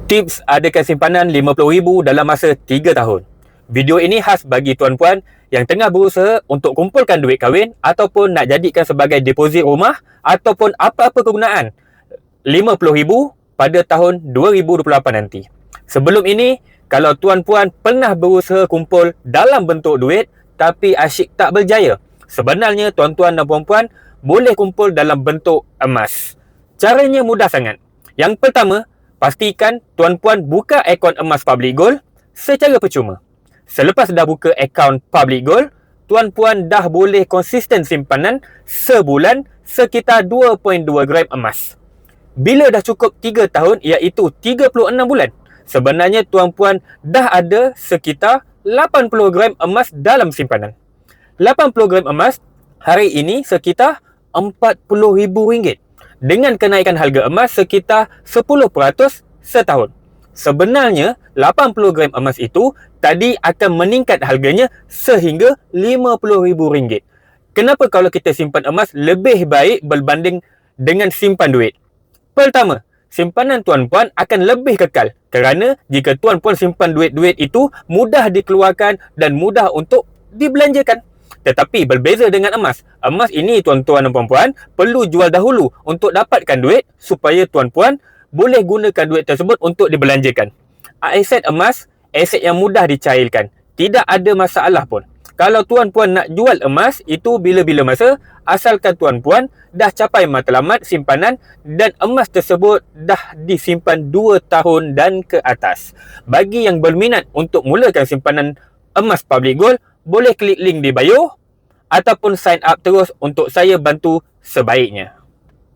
Tips adakan simpanan RM50,000 dalam masa 3 tahun. Video ini khas bagi tuan-puan yang tengah berusaha untuk kumpulkan duit kahwin ataupun nak jadikan sebagai deposit rumah ataupun apa-apa kegunaan RM50,000 pada tahun 2028 nanti. Sebelum ini, kalau tuan-puan pernah berusaha kumpul dalam bentuk duit tapi asyik tak berjaya, sebenarnya tuan-tuan dan puan-puan boleh kumpul dalam bentuk emas. Caranya mudah sangat. Yang pertama, pastikan tuan-puan buka akaun emas Public Gold secara percuma. Selepas dah buka akaun Public Gold, tuan-puan dah boleh konsisten simpanan sebulan sekitar 2.2 gram emas. Bila dah cukup 3 tahun, iaitu 36 bulan, sebenarnya tuan-puan dah ada sekitar 80 gram emas dalam simpanan. 80 gram emas hari ini sekitar RM40,000 dengan kenaikan harga emas sekitar 10% setahun. Sebenarnya, 80 gram emas itu tadi akan meningkat harganya sehingga RM50,000. Kenapa kalau kita simpan emas lebih baik berbanding dengan simpan duit? Pertama, simpanan tuan-puan akan lebih kekal kerana jika tuan-puan simpan duit-duit itu mudah dikeluarkan dan mudah untuk dibelanjakan. Tetapi berbeza dengan emas. Emas ini tuan-tuan dan puan-puan perlu jual dahulu untuk dapatkan duit supaya tuan-puan boleh gunakan duit tersebut untuk dibelanjakan. Aset emas, aset yang mudah dicairkan. Tidak ada masalah pun. Kalau tuan-puan nak jual emas, itu bila-bila masa, asalkan tuan-puan dah capai matlamat simpanan dan emas tersebut dah disimpan 2 tahun dan ke atas. Bagi yang berminat untuk mulakan simpanan emas Public Gold, boleh klik link di bio ataupun sign up terus untuk saya bantu sebaiknya.